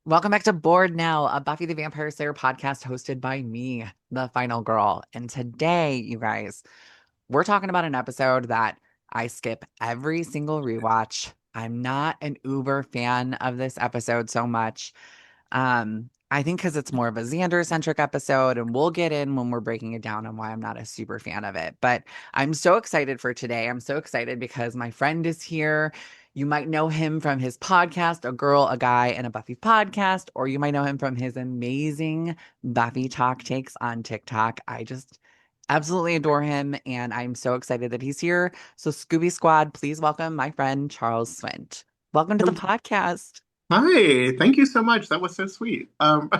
Welcome back to Board Now, a Buffy the Vampire Slayer podcast hosted by me, the final girl. And today, you guys, we're talking about an episode that I skip every single rewatch. I'm not an uber fan of this episode so much. I think because it's more of a Xander centric episode, and we'll get in when we're breaking it down on why I'm not a super fan of it. But I'm so excited for today. I'm so excited because my friend is here. You might know him from his podcast, A Girl, a Guy, and a Buffy podcast, or you might know him from his amazing Buffy talk takes on TikTok. I just absolutely adore him, and I'm so excited that he's here. So, Scooby Squad, please welcome my friend Charles Swint. Welcome to the podcast. Hi, thank you so much. That was so sweet. I'm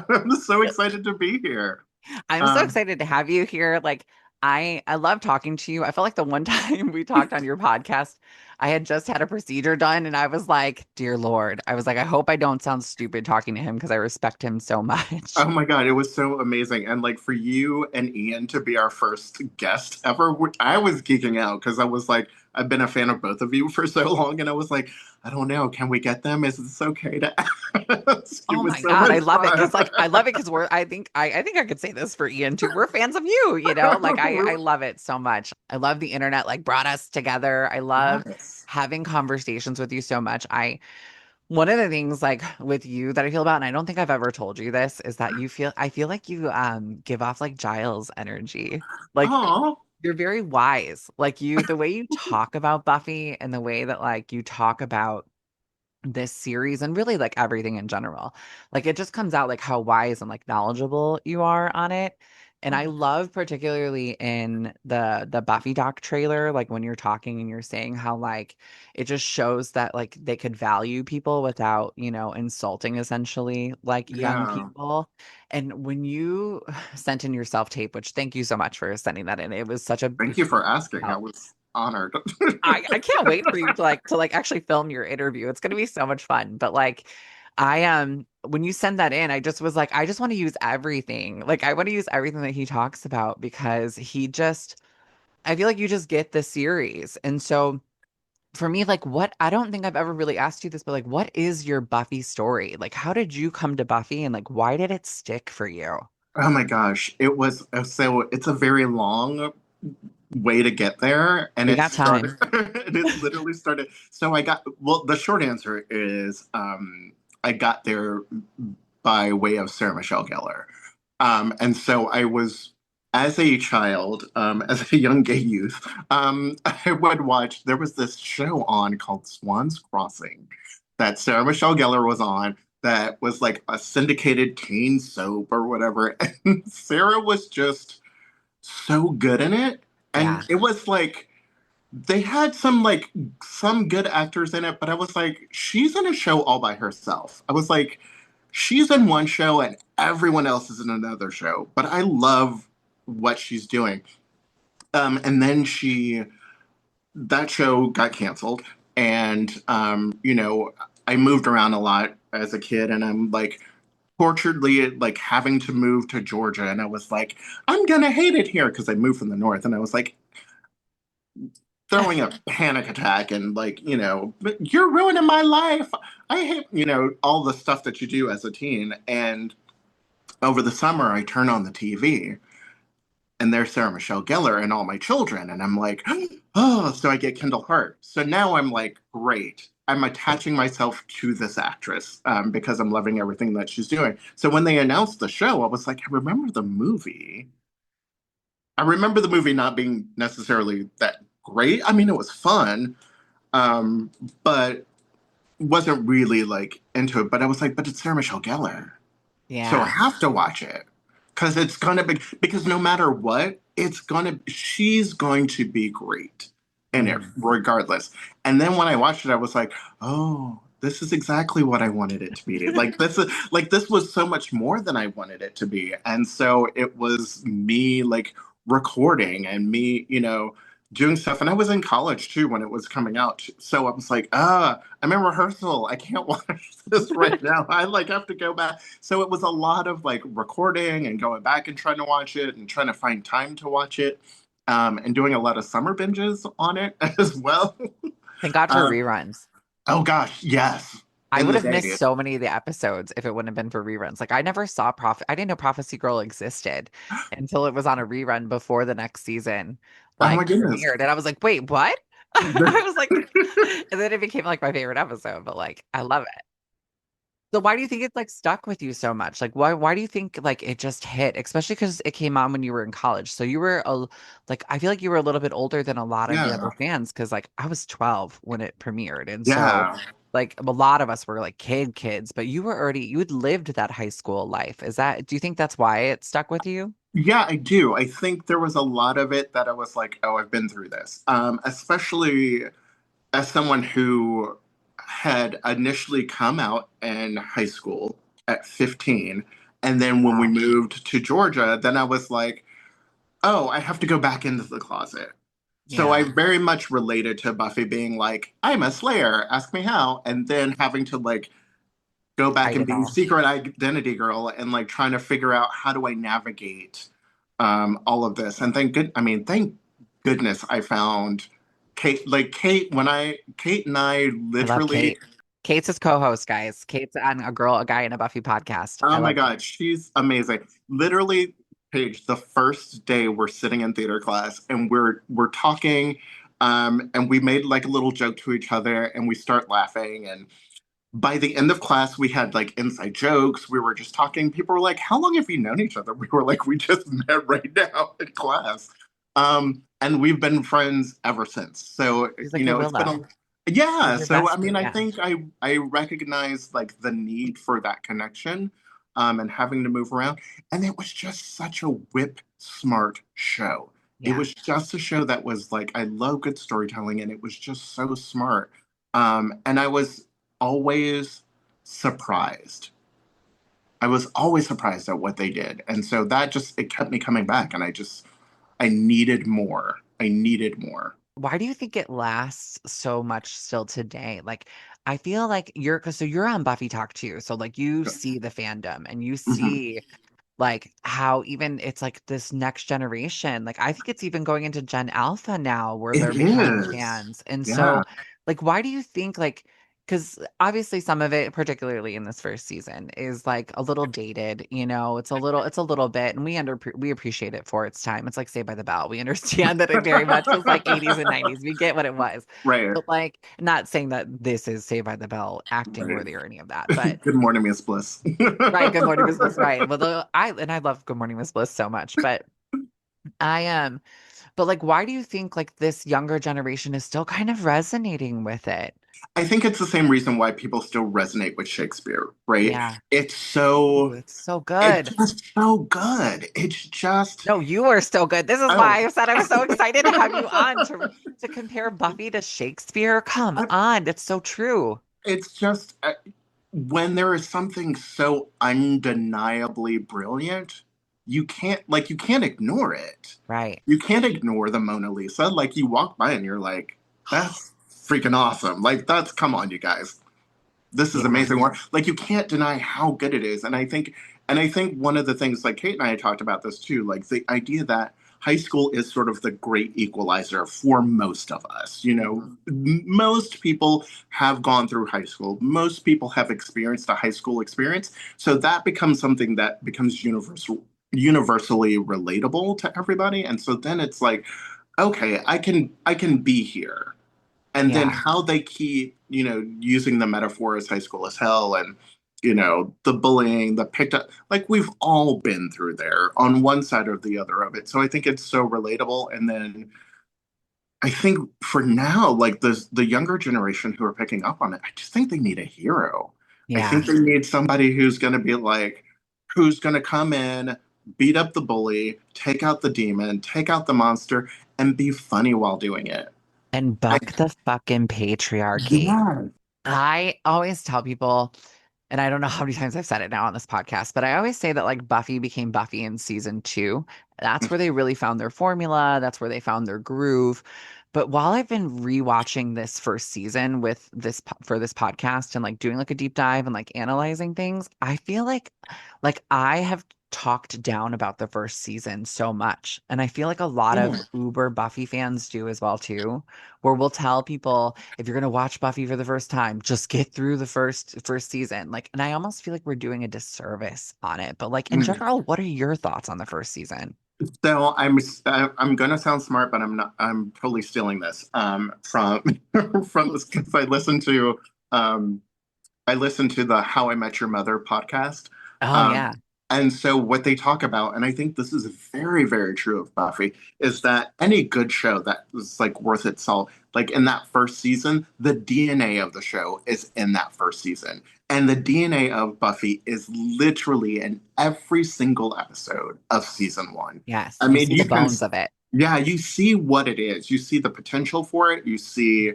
so excited to be here. I'm so Um, excited to have you here. Like I love talking to you. I felt like the one time we talked on your podcast, I had just had a procedure done and I was like, "Dear Lord." I was like, "I hope I don't sound stupid talking to him because I respect him so much." oh my God, it was so amazing. And like for you and Ian to be our first guest ever, I was geeking out because I was like, I've been a fan of both of you for so long, and I was like, I don't know, can we get them? Is this okay to ask? It Oh was my so God, I much love it fun. because I love it because I think I could say this for Ian too. We're fans of you, you know? Like I love it so much. I love the internet like brought us together. I love Yes. having conversations with you so much. I One of the things like with you that I feel about, and I don't think I've ever told you this, is that I feel like you give off like Giles energy. Like Oh, you're very wise. Like the way you talk about Buffy and the way that like you talk about this series and really like everything in general. Like it just comes out like how wise and like knowledgeable you are on it. And I love particularly in the Buffy doc trailer, like when you're talking and you're saying how like it just shows that like they could value people without, insulting essentially like young yeah. people. And when you sent in your self-tape, which thank you so much for sending that in. It was such a Thank you huge for asking. I help. was honored. I can't wait for you to like actually film your interview. It's gonna be so much fun. But like I when you send that in, I just was like, I just want to use everything. Like I want to use everything that he talks about because I feel like you just get the series. And so for me, like what I don't think I've ever really asked you this, but like what is your Buffy story? Like how did you come to Buffy and like why did it stick for you? Oh my gosh, it was so it's a very long way to get there, and We it got started time. and it literally started. So I got, well, the short answer is I got there by way of Sarah Michelle Gellar. And so I was, as a child, as a young gay youth, I would watch, there was this show on called Swan's Crossing that Sarah Michelle Gellar was on, that was like a syndicated teen soap or whatever. And Sarah was just so good in it. And Yeah. it was like, they had some good actors in it, but I was like, she's in a show all by herself. I was like, she's in one show and everyone else is in another show. But I love what she's doing. And then that show got canceled. And I moved around a lot as a kid, and I'm like torturedly like having to move to Georgia. And I was like, I'm gonna hate it here because I moved from the north. And I was like, throwing a panic attack and like, but you're ruining my life. I hate, all the stuff that you do as a teen. And over the summer, I turn on the TV and there's Sarah Michelle Gellar and all my children. And I'm like, oh, so I get Kendall Hart. So now I'm like, great. I'm attaching myself to this actress because I'm loving everything that she's doing. So when they announced the show, I was like, I remember the movie. I remember the movie not being necessarily that great. I mean, it was fun, um, but wasn't really like into it. But I was like, but it's Sarah Michelle Gellar, so I Yeah. have to watch it because it's gonna be, because no matter what, she's going to be great in it Mhm. regardless. And then when I watched it, I was like, oh. This is exactly what I wanted it to be. This was so much more than I wanted it to be. And so it was me like recording and me, doing stuff. And I was in college too when it was coming out. So I was like, I'm in rehearsal. I can't watch this right now. I like have to go back. So it was a lot of like recording and going back and trying to watch it and trying to find time to watch it. And doing a lot of summer binges on it as well. Thank God for Um, reruns. oh gosh, yes. I in would the have missed day. so many of the episodes if it wouldn't have been for reruns. Like I never saw I didn't know Prophecy Girl existed until it was on a rerun before the next season Oh my like goodness. premiered. And I was like, wait, what? I was like, and then it became like my favorite episode, but like I love it. So why do you think it's like stuck with you so much? Like why do you think like it just hit, especially because it came on when you were in college. So you were like I feel like you were a little bit older than a lot of the other Yeah. fans because like I was 12 when it premiered. And so Yeah. like a lot of us were like kids, but you had lived that high school life. Do you think that's why it stuck with you? Yeah, I do. I think there was a lot of it that I was like, oh, I've been through this. Especially as someone who had initially come out in high school at 15. And then when we Wow. moved to Georgia, then I was like, oh, I have to go back into the closet. So I Yeah, very much related to Buffy being like, I'm a Slayer, ask me how. And then having to like go back hide and it be all. secret identity girl and like trying to figure out how do I navigate all of this. And thank goodness I found Kate. Like Kate and I I love literally, Kate. Kate's his co-host, guys. Kate's on a guy in a Buffy podcast. oh I my love God, Kate. she's amazing. Literally, Paige, the first day we're sitting in theater class and we're talking, and we made like a little joke to each other and we start laughing. And by the end of class, we had like inside jokes. We were just talking. People were like, how long have you known each other? We were like, we just met right now in class. And we've been friends ever since. So, She's like your it's been Willow. She's yeah. your So, I mean, bestie. I Yeah. think I recognize like the need for that connection, and having to move around. And it was just such a whip smart show. It Yeah. was just a show that was like, I love good storytelling, and it was just so smart. And I was always surprised. I was always surprised at what they did. And so that just it kept me coming back and I needed more. I needed more. Why do you think it lasts so much still today? Like, I feel like because so you're on Buffy Talk too. So like you see the fandom and you Mhm. see like how even it's like this next generation. Like I think it's even going into Gen Alpha now where they're It becoming is. fans. And Yeah. so like why do you think like because obviously some of it, particularly in this first season, is like a little dated, it's a little bit, and we appreciate it for its time. It's like Saved by the Bell. We understand that it very much was like 80s and 90s. We get what it was. Right. But like not saying that this is Saved by the Bell acting Right. worthy or any of that, but Good morning, Miss Bliss. right, Good Morning Miss Bliss, right. Well, I love Good Morning Miss Bliss so much, but I am but like why do you think like this younger generation is still kind of resonating with it? I think it's the same reason why people still resonate with Shakespeare, right? Yeah. It's Ooh, so it's so it's good. just so good. It's just No, you are so good. This is oh why I said I'm so excited to have you on to compare Buffy to Shakespeare. Come I, on, it's so true. it's just when there is something so undeniably brilliant, you can't ignore it. Right. You can't ignore the Mona Lisa. Like you walk by and you're like, that's freaking awesome. Like that's come on, you guys. This is Yeah. amazing work. Like you can't deny how good it is. And I think one of the things like Kate and I had talked about this too, like the idea that high school is sort of the great equalizer for most of us. Mhm. Most people have gone through high school. Most people have experienced a high school experience. So that becomes something that becomes universally relatable to everybody. And so then it's like, okay, I can be here. And then Yeah. how they keep, using the metaphor as high school as hell and, the bullying, the picked up, like we've all been through there on one side or the other of it. So I think it's so relatable. And then I think for now, like the younger generation who are picking up on it, I just think they need a hero. I Yeah. think they need somebody who's going to be like, who's going to come in, beat up the bully, take out the demon, take out the monster, and be funny while doing it. And I, buck the fucking patriarchy. yeah. I always tell people, and I don't know how many times I've said it now on this podcast, but I always say that like Buffy became Buffy in season two. That's where they really found their formula. That's where they found their groove. But while I've been rewatching this first season with for this podcast and like doing like a deep dive and like analyzing things, I feel like I have talked down about the first season so much. And I feel like a lot of Yeah. uber Buffy fans do as well too, where we'll tell people if you're going to watch Buffy for the first time, just get through the first season. Like, and I almost feel like we're doing a disservice on it. But like in Mm. general, what are your thoughts on the first season? So I'm gonna sound smart, but I'm not. I'm totally stealing this from from this because um I listened to the How I Met Your Mother podcast. Oh Um, yeah. and so what they talk about, and I think this is very, very true of Buffy, is that any good show that is like worth its salt, like in that first season, the DNA of the show is in that first season. And the DNA of Buffy is literally in every single episode of season one. Yes. I You mean, see the bones of it. yeah, you see what it is. You see the potential for it. You see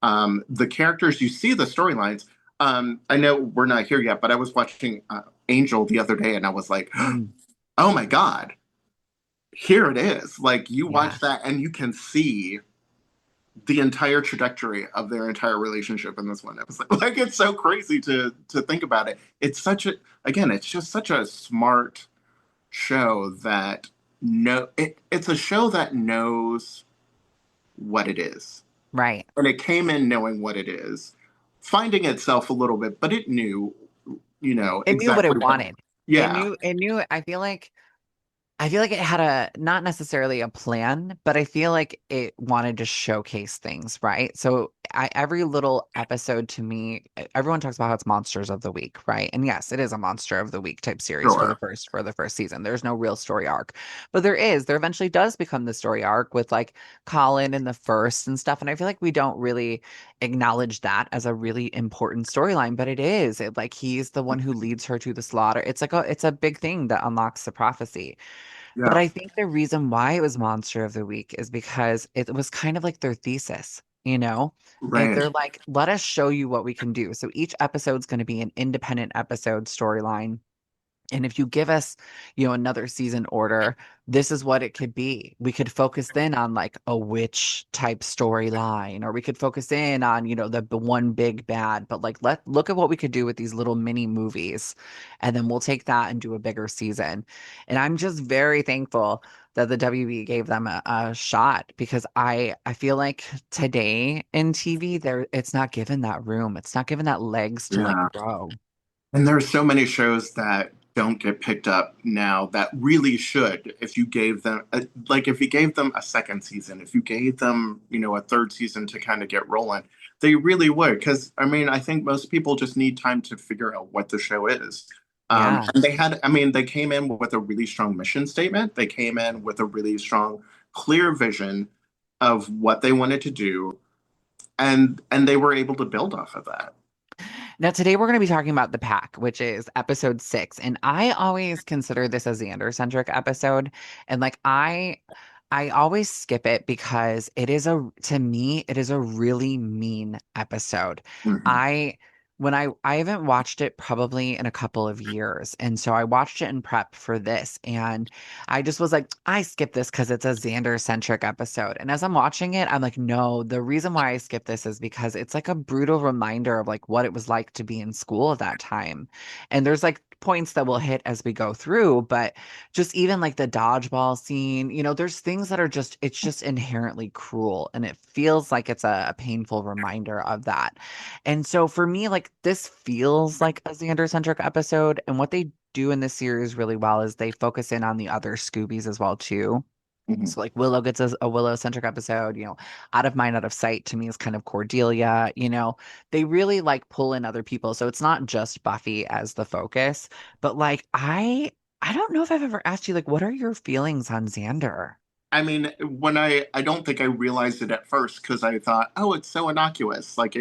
the characters. You see the storylines. I know we're not here yet, but I was watching Angel the other day, and I was like, Mm, "Oh my God, here it is!" Like you yeah. watch that, and you can see the entire trajectory of their entire relationship in this one episode. Like it's so crazy to think about it. It's such a again, it's just such a smart show that it's a show that knows what it is. Right. And it came in knowing what it is, finding itself a little bit, but it knew, It knew what exactly it what. wanted. Yeah, It knew, I feel like it had a not necessarily a plan, but I feel like it wanted to showcase things, right? So every little episode to me, everyone talks about how it's monsters of the week, right? And yes, it is a monster of the week type series for sure. the first season. There's no real story arc, but there eventually does become the story arc with like Colin in the first and stuff. And I feel like we don't really acknowledge that as a really important storyline, but it is. It like he's the one who leads her to the slaughter. It's a big thing that unlocks the prophecy. But Yeah, I think the reason why it was Monster of the Week is because it was kind of like their thesis, you know? And right. they're like, let us show you what we can do. So each episode's going to be an independent episode storyline. And if you give us, another season order, this is what it could be. We could focus in on like a witch type storyline, or we could focus in on, the one big bad. But like, look at what we could do with these little mini movies, and then we'll take that and do a bigger season. And I'm just very thankful that the WB gave them a shot because I feel like today in TV there it's not given that room. It's not given that legs to like Yeah. grow. And there's so many shows that don't get picked up now that really should if you gave them like if you gave them a second season, if you gave them, a third season to kind of get rolling, they really would. Because I mean, I think most people just need time to figure out what the show is. Yeah. And I mean, they came in with a really strong mission statement. They came in with a really strong, clear vision of what they wanted to do, and they were able to build off of that. Now, today we're going to be talking about The Pack, which is episode 6. And I always consider this a Xander centric episode. And like, I always skip it because to me, it is a really mean episode. Mhm. I, I haven't watched it probably in a couple of years. And so I watched it in prep for this. And I just was like, I skip this because it's a Xander centric episode. And as I'm watching it, I'm like, no, the reason why I skip this is because it's like a brutal reminder of like what it was like to be in school at that time. And there's like points that we'll hit as we go through, but just even like the dodgeball scene, there's things that are it's just inherently cruel. And it feels like it's a painful reminder of that. And so for me, like this feels like a Xander centric episode. And what they do in this series really well is they focus in on the other Scoobies as well too. Mhm. So like Willow gets a Willow centric episode, out of mind, out of sight to me is kind of Cordelia, they really like pull in other people. So it's not just Buffy as the focus, but like I don't know if I've ever asked you like what are your feelings on Xander? I mean, when I don't think I realized it at first because I thought, oh, it's so innocuous. Like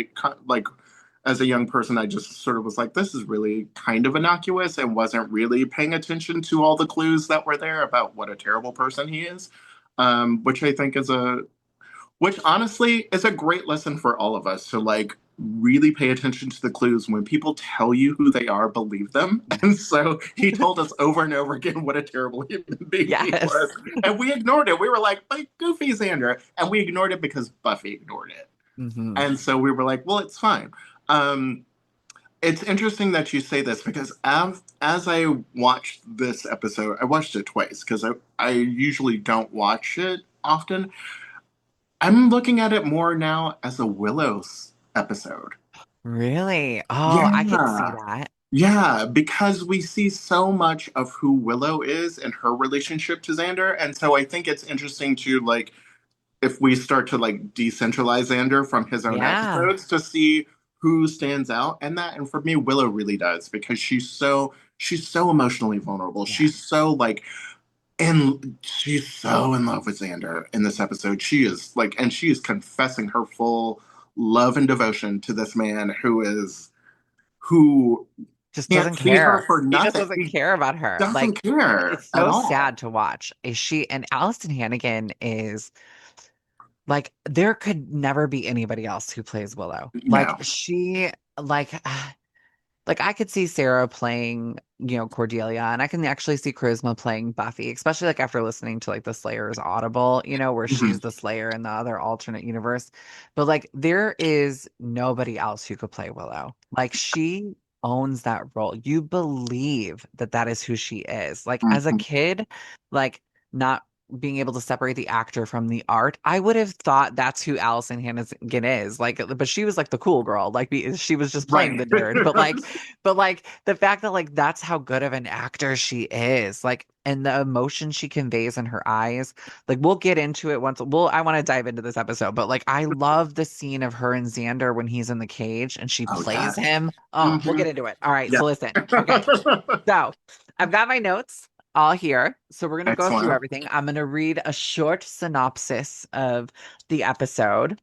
as a young person, I just sort of was like, this is really kind of innocuous and wasn't really paying attention to all the clues that were there about what a terrible person he is. Which I think which honestly is a great lesson for all of us to like really pay attention to the clues. When people tell you who they are, believe them. And so he told us over and over again what a terrible human being he was. Yes. And we ignored it. We were like Goofy Xander. And we ignored it because Buffy ignored it. Hmm. And so we were like, well, it's fine. Um, It's interesting that you say this because as I watched this episode, I watched it twice because I usually don't watch it often. I'm looking at it more now as a Willow's episode. Really? Oh, I could see Yeah. that. Yeah, because we see so much of who Willow is and her relationship to Xander. And so I think it's interesting to like if we start to like decentralize Xander from his own Yeah. episodes to see who stands out and that. And for me, Willow really does because she's so emotionally vulnerable. Yeah. She's so in love with Xander in this episode. She is like, and she is confessing her full love and devotion to this man who Just can't doesn't see her care. for He just nothing. doesn't He care about her. Like, doesn't care it's at so all. sad to watch. Is she and Allison Hannigan is like there could never be anybody else who plays Willow. Like No. she like like I could see Sarah playing, Cordelia, and I can actually see Charisma playing Buffy, especially like after listening to like the Slayer's Audible, where Mhm. she's the Slayer in the other alternate universe. But like there is nobody else who could play Willow. Like she owns that role. You believe that that is who she is. Like as a Mhm. kid, like not being able to separate the actor from the art, I would have thought that's who Allison Hannigan is. Like, but she was like the cool girl. Like, she was just playing Right. the nerd. But like the fact that like that's how good of an actor she is, like, and the emotion she conveys in her eyes. Like we'll get into it once. I want to dive into this episode, but like I love the scene of her and Xander when he's in the cage and she Oh, plays yes. him. Oh, we'll Hmm. get into it. All right, Yeah. so listen. Okay. So I've got my notes all here. So we're gonna go through Excellent. everything. I'm gonna read a short synopsis of the episode.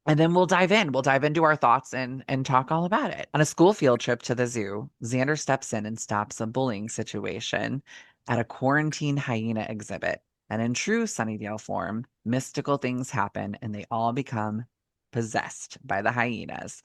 And then we'll dive in. We'll dive into our thoughts and talk all about it. On a school field trip to the zoo, Xander steps in and stops a bullying situation at a quarantine hyena exhibit. And in true Sunnydale form, mystical things happen and they all become possessed by the hyenas.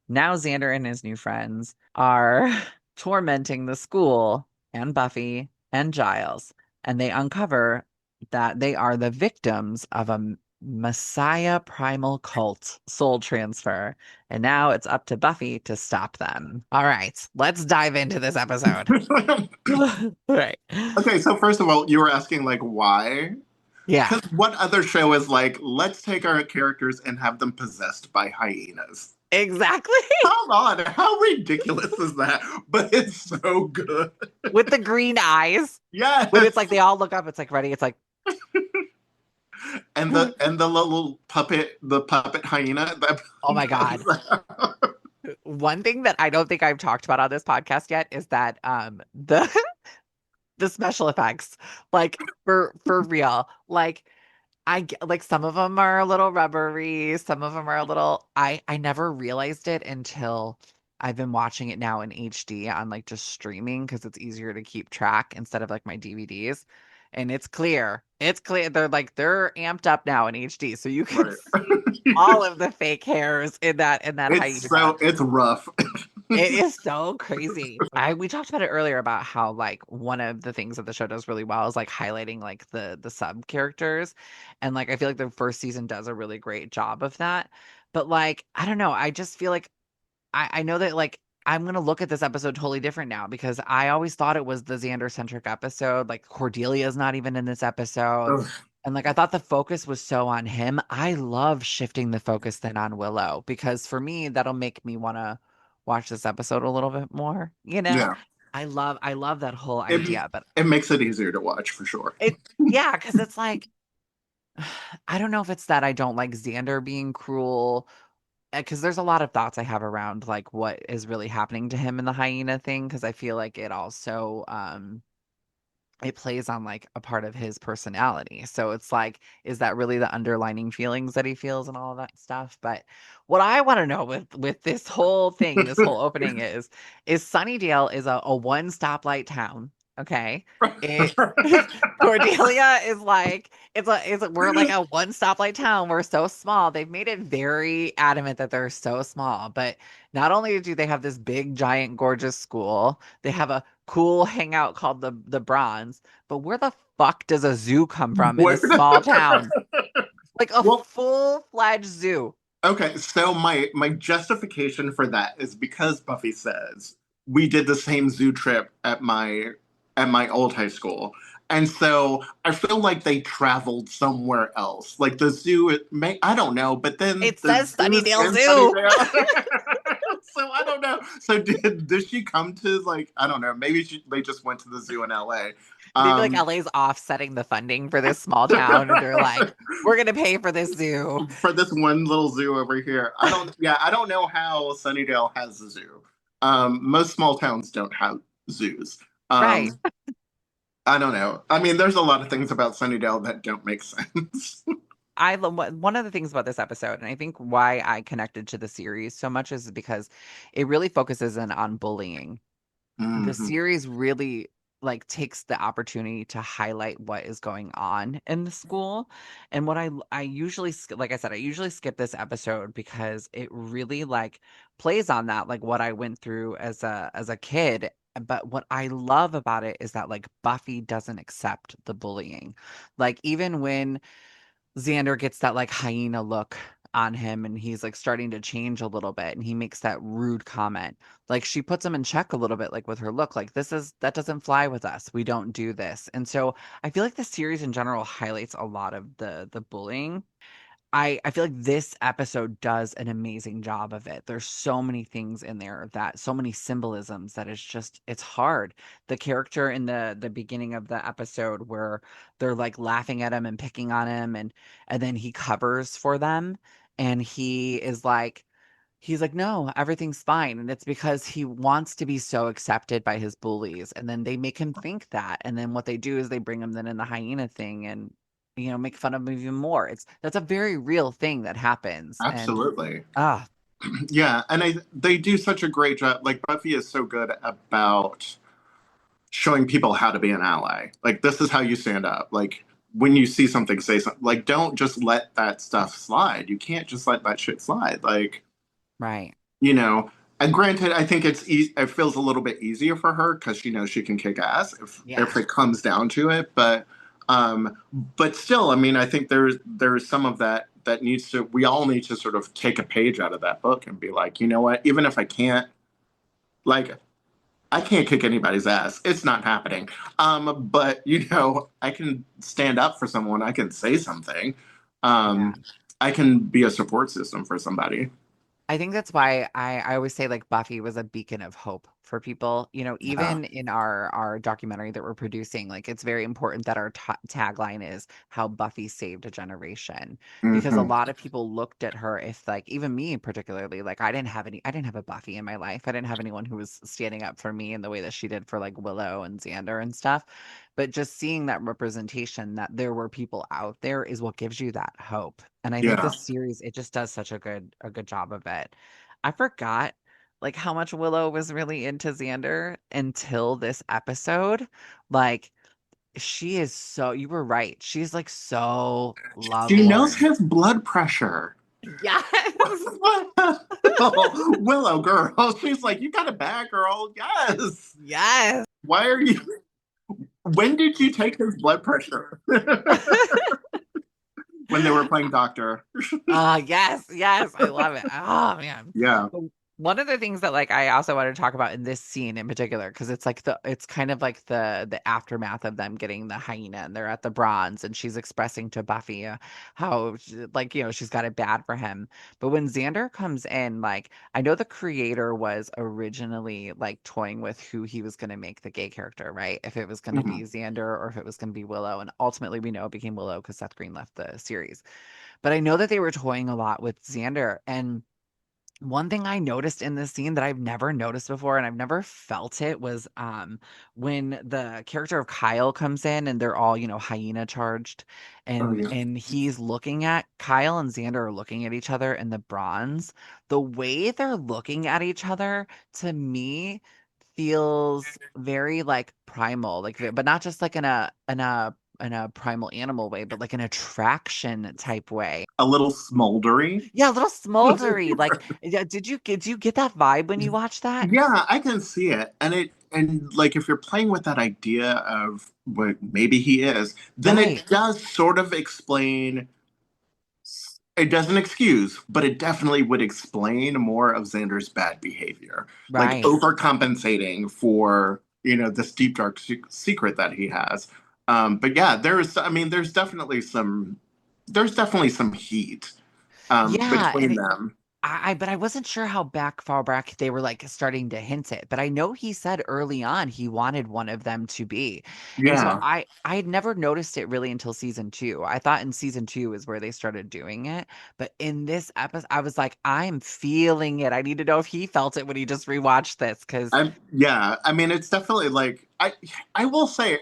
Now Xander and his new friends are tormenting the school and Buffy and Giles, and they uncover that they are the victims of a Messiah primal cult soul transfer. And now it's up to Buffy to stop them. All right, let's dive into this episode. All right. Okay, so first of all, you were asking like why? Yeah, Because what other show is like, let's take our characters and have them possessed by hyenas? exactly. Come on, how ridiculous is that? But it's so good. With the green eyes, when it's like Yes. they all look up, it's like ready. It's like, And the little puppet, the puppet hyena that oh my does God. that. One thing that I don't think I've talked about on this podcast yet is that the the special effects, like for real, like like some of them are a little rubbery, some of them are a little, I never realized it until I've been watching it now in HD on like just streaming because it's easier to keep track instead of like my DVDs. And it's clear. It's clear. They're amped up now in HD. So you can Right. see all of the fake hairs in that hyena. It's rough. It is so crazy. We talked about it earlier about how like one of the things that the show does really well is like highlighting like the sub characters. And like I feel like the first season does a really great job of that. But like, I don't know, I just feel like I know that like I'm gonna look at this episode totally different now because I always thought it was the Xander centric episode. Like Cordelia's not even in this episode. Ugh. And like I thought the focus was so on him. I love shifting the focus then on Willow because for me that'll make me want to watch this episode a little bit more, you know? Yeah. I love that whole It idea, but it makes it easier to watch for sure. it yeah, because it's like I don't know if it's that I don't like Xander being cruel because there's a lot of thoughts I have around like what is really happening to him in the hyena thing because I feel like it also it plays on like a part of his personality. So it's like, is that really the underlining feelings that he feels and all of that stuff? But what I want to know with this whole thing, this whole opening is Sunnydale is a one stoplight town. Okay. It Cordelia is like we're like a one stoplight town. We're so small. They've made it very adamant that they're so small. But not only do they have this big, giant, gorgeous school, they have a cool hangout called the Bronze. But where the fuck does a zoo come from in Where this small town? Like a well, full-fledged zoo. Okay, so my justification for that is because Buffy says we did the same zoo trip at my old high school. And so I feel like they traveled somewhere else. Like the zoo, it may, I don't know, but then It the says zoo's Sunnydale in Zoo. Sunnydale. So I don't know. So did she come to like, I don't know, maybe they just went to the zoo in LA. Maybe like Um, LA's offsetting the funding for this small town, and they're like, we're gonna pay for this zoo. for this one little zoo over here. I don't know how Sunnydale has a zoo. Most small towns don't have zoos. Right. Um, I don't know. I mean, there's a lot of things about Sunnydale that don't make sense. I love one of the things about this episode, and I think why I connected to the series so much is because it really focuses in on bullying. The Hmm. series really like takes the opportunity to highlight what is going on in the school. And what I usually like I said, I usually skip this episode because it really like plays on that, like what I went through as a kid. But what I love about it is that like Buffy doesn't accept the bullying. Like even when Xander gets that like hyena look on him and he's like starting to change a little bit and he makes that rude comment. Like she puts him in check a little bit, like with her look, like that doesn't fly with us. We don't do this. And so I feel like the series in general highlights a lot of the bullying. I feel like this episode does an amazing job of it. There's so many things in there, that so many symbolisms, that it's hard. The character in the beginning of the episode where they're like laughing at him and picking on him, and then he covers for them, and he's like, no, everything's fine. And it's because he wants to be so accepted by his bullies. And then they make him think that. And then what they do is they bring him then in the hyena thing and, make fun of him even more. That's a very real thing that happens. And Absolutely. ah, Yeah, and they do such a great job. Like Buffy is so good about showing people how to be an ally. Like this is how you stand up. Like when you see something, say something. Like don't just let that stuff slide. You can't just let that shit slide. Like right. you know. And granted, I think it feels a little bit easier for her because she knows she can kick ass if Yeah. it comes down to it. Um, but still, I mean, I think there's some of that needs to. We all need to sort of take a page out of that book and be like, you know what? Even if I can't, like, I can't kick anybody's ass. It's not happening. But I can stand up for someone. I can say something. Yeah. Um, I can be a support system for somebody. I think that's why I always say like Buffy was a beacon of hope for people. Yeah. Even in our documentary that we're producing, like it's very important that our tagline is how Buffy saved a generation, because a Hmm. lot of people looked at her, if like even me particularly, like I didn't have a Buffy in my life. I didn't have anyone who was standing up for me in the way that she did for like Willow and Xander and stuff. But just seeing that representation, that there were people out there, is what gives you that hope. And I think Yeah. this series, it just does such a good job of it. I forgot like how much Willow was really into Xander until this episode. Like she is so, you were right. She's like so She knows lovelorn. his blood pressure. Yes. Willow girl. She's like, you got it back, girl. Yes. Yes. Why are you? When did you take his blood pressure? When they were playing doctor. Yes, yes, I love it. Oh man. Yeah. But one of the things that like I also wanted to talk about in this scene in particular, because it's kind of like the aftermath of them getting the hyena, and they're at the bronze, and she's expressing to Buffy how like she's got it bad for him. But when Xander comes in, like I know the creator was originally like toying with who he was going to make the gay character, right? If it was going to be Mhm. Xander or if it was going to be Willow, and ultimately we know it became Willow because Seth Green left the series. But I know that they were toying a lot with Xander. And one thing I noticed in this scene that I've never noticed before, and I've never felt it, was when the character of Kyle comes in and they're all, hyena charged, Oh and yeah. he's looking at Kyle and Xander are looking at each other in the bronze. The way they're looking at each other, to me, feels very like primal, like but not just like in a primal animal way, but like an attraction type way. A little smoldery. Yeah, a little smoldery. Like, yeah, did you get that vibe when you watched that? Yeah, I can see it. And like if you're playing with that idea of what maybe he is, then Right. it does sort of explain it doesn't excuse, but it definitely would explain more of Xander's bad behavior, like Right. overcompensating for, this deep dark secret that he has. But yeah, there's definitely some heat Yeah, between them. but I wasn't sure how far back they were like starting to hint it. But I know he said early on he wanted one of them to be. And so Yeah, I had never noticed it really until season two. I thought in season two is where they started doing it. But in this episode, I was like, I'm feeling it. I need to know if he felt it when he just rewatched this because yeah. I mean, it's definitely like I will say,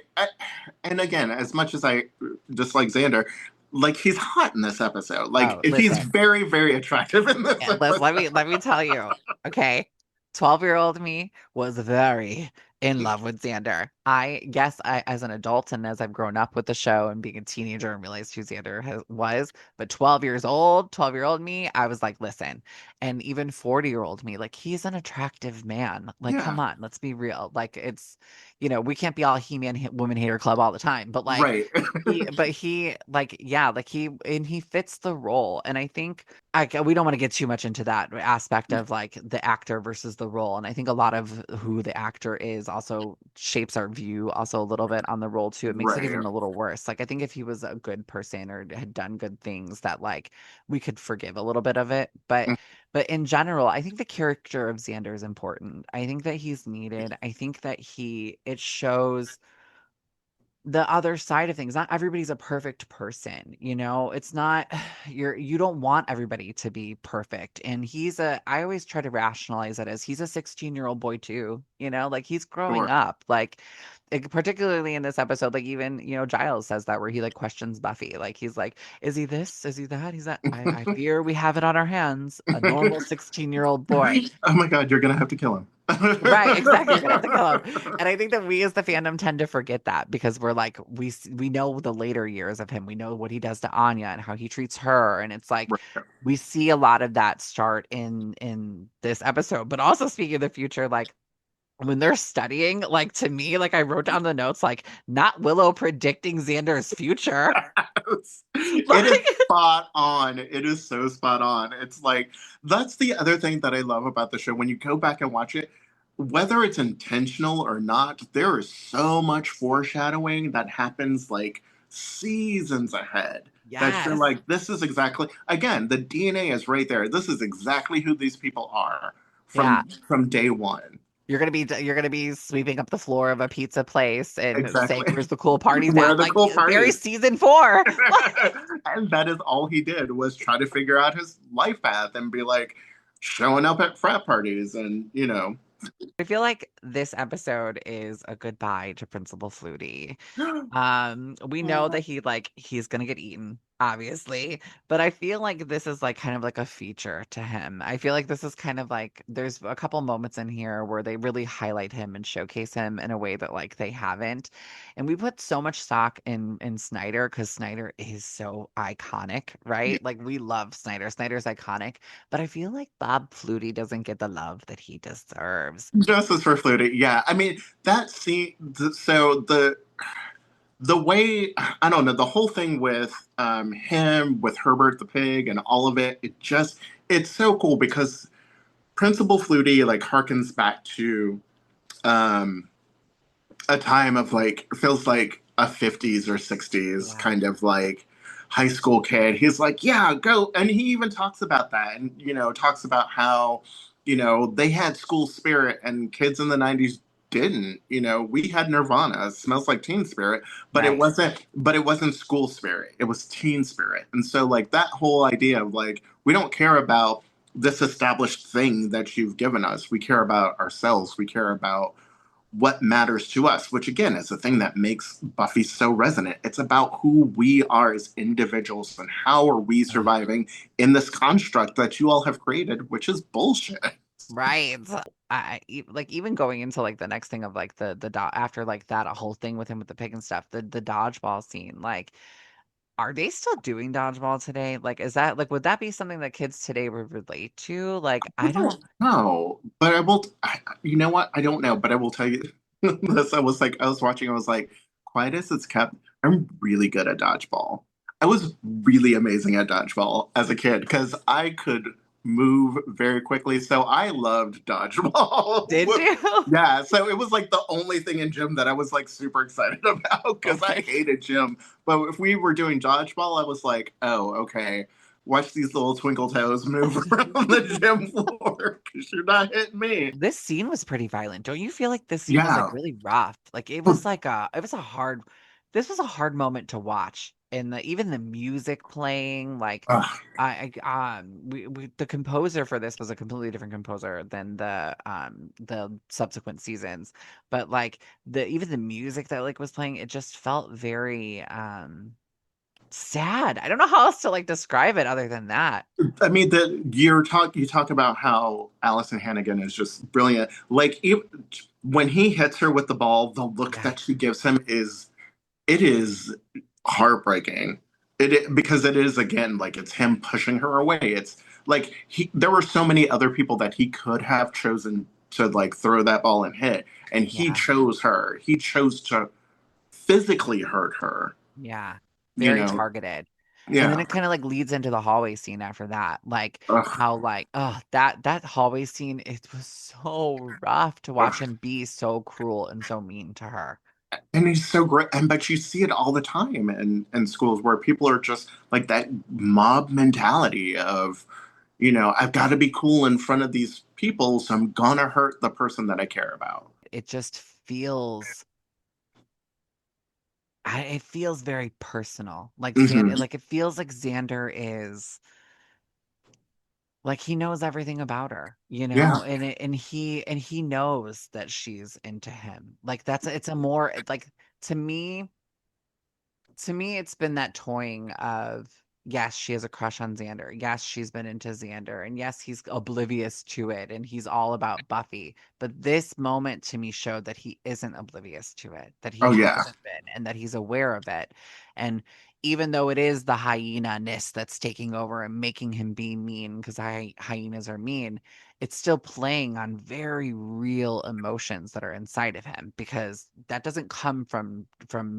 and again, as much as I dislike Xander, like he's hot in this episode. Like oh, he's listen. very, very attractive in this Yeah, let episode. me tell you. Okay. 12-year-old me was very in love with Xander. I guess as an adult and as I've grown up with the show and being a teenager and realized who Xander was, but 12-year-old me, I was like, listen. And even 40-year-old me, like he's an attractive man. Like, Yeah, come on, let's be real. Like it's, we can't be all He-Man Woman Hater Club all the time, but like right. he like yeah, like he fits the role. And I think we don't want to get too much into that aspect of like the actor versus the role. And I think a lot of who the actor is also shapes our view also a little bit on the role too. It makes it Right. even a little worse. Like I think if he was a good person or had done good things that like we could forgive a little bit of it. But in general, I think the character of Xander is important. I think that he's needed. I think that it shows the other side of things. Not everybody's a perfect person, it's not you don't want everybody to be perfect. And I always try to rationalize it as he's a 16-year-old boy too, like he's growing Sure. up, particularly in this episode, like even Giles says that where he like questions Buffy, like he's like, is he this, is he that, he's that, I fear we have it on our hands, a normal 16-year-old boy. Oh my God, you're gonna have to kill him. Right, exactly. You're gonna have to kill him. And I think that we as the fandom tend to forget that because we're like, we know the later years of him. We know what he does to Anya and how he treats her. And it's like we see a lot of that start in this episode. But also speaking of the future, like when they're studying, like to me, like I wrote down the notes, like not Willow predicting Xander's future. It is Like spot on. It is so spot on. It's like that's the other thing that I love about the show. When you go back and watch it, whether it's intentional or not, there is so much foreshadowing that happens like seasons ahead. That you're yes. like, this is exactly again, the DNA is right there. This is exactly who these people are Yeah. from day one. You're gonna be sweeping up the floor of a pizza place and saying, Exactly. "Where's the cool parties Where are at?" the Like cool very parties? season four. And that is all he did was try to figure out his life path and be like showing up at frat parties and I feel like this episode is a goodbye to Principal Flutie. We know that he's gonna get eaten, obviously, but I feel like this is like kind of like a feature to him. I feel like this is kind of like there's a couple moments in here where they really highlight him and showcase him in a way that like they haven't. And we put so much stock in Snyder because Snyder is so iconic, right? Like we love Snyder. Snyder's iconic, but I feel like Bob Flutie doesn't get the love that he deserves. Justice for Flutie. Yeah, I mean that scene. So the way I don't know the whole thing with him with Herbert the pig and all of it. It's so cool because Principal Flutie like harkens back to um, a time of like feels like a 50s or 60s Yeah. kind of like high school kid. He's like, yeah, go. And he even talks about that and, talks about how, they had school spirit and kids in the 90s didn't. We had Nirvana, Smells Like Teen Spirit, Right. but it wasn't school spirit. It was teen spirit. And so like that whole idea of like, we don't care about this established thing that you've given us. We care about ourselves. We care about what matters to us, which again is the thing that makes Buffy so resonant. It's about who we are as individuals and how are we surviving in this construct that you all have created, which is bullshit. Right. Like even going into like the next thing of like after like that a whole thing with him with the pig and stuff, the dodgeball scene, like are they still doing dodgeball today? Like is that like would that be something that kids today would relate to? Like I I don't don't know, but you know what? I don't know, but I will tell you this. I was watching, I was like, quiet as it's kept, I'm really good at dodgeball. I was really amazing at dodgeball as a kid because I could move very quickly. So I loved Did dodgeball. you? Yeah, so it was like the only thing in gym that I was like super excited about Oh because I my hated gym. But if we were doing dodgeball, I was like, oh, okay. Watch these little twinkle toes move around the gym floor because you're not hitting me. This scene was pretty violent. Don't you feel like this scene was like Yeah. really rough? Like it was a hard this was a hard moment to watch. And even the music playing, like Ugh. we the composer for this was a completely different composer than the subsequent seasons. But like the even the music that like was playing, it just felt very sad. I don't know how else to like describe it other than that. I mean, you talk about how Allison Hannigan is just brilliant. Like when he hits her with the ball, the look Yeah. that she gives him is heartbreaking. Because it is again like it's him pushing her away. It's like there were so many other people that he could have chosen to like throw that ball and hit, and he Yeah. chose her. He chose to physically hurt her. Yeah. You Very know? targeted. And then Yeah. it kind of like leads into the hallway scene after that. Like Ugh, how like oh that hallway scene, it was so rough to watch ugh. him be so cruel and so mean to her. And he's so great. And but you see it all the time in schools where people are just like that mob mentality of, I've got to be cool in front of these people, so I'm gonna hurt the person that I care about. It just feels it feels very personal. Hmm. Like it feels like Xander is like he knows everything about her, you Yeah, know, and he knows that she's into him. Like it's a more like to me To me, it's been that toying of, yes, she has a crush on Xander. Yes, she's been into Xander. And yes, he's oblivious to it and he's all about Buffy. But this moment to me showed that he isn't oblivious to it, that he oh yeah, hasn't been, and that he's aware of it. And even though it is the hyena-ness that's taking over and making him be mean, because hyenas are mean, it's still playing on very real emotions that are inside of him because that doesn't come from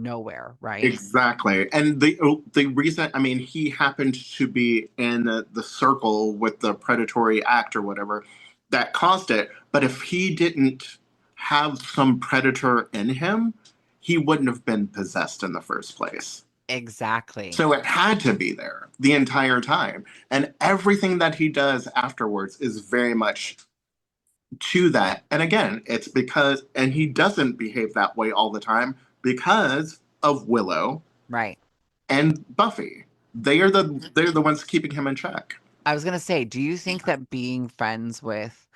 nowhere, right? exactly. And the reason, I mean, he happened to be in the circle with the predatory act or whatever that caused it. But if he didn't have some predator in him, he wouldn't have been possessed in the first place. Exactly. So it had to be there the entire time. And everything that he does afterwards is very much to that. And again, it's because, and he doesn't behave that way all the time because of Willow Right. and Buffy. They're the ones keeping him in check. I was gonna say, do you think that being friends with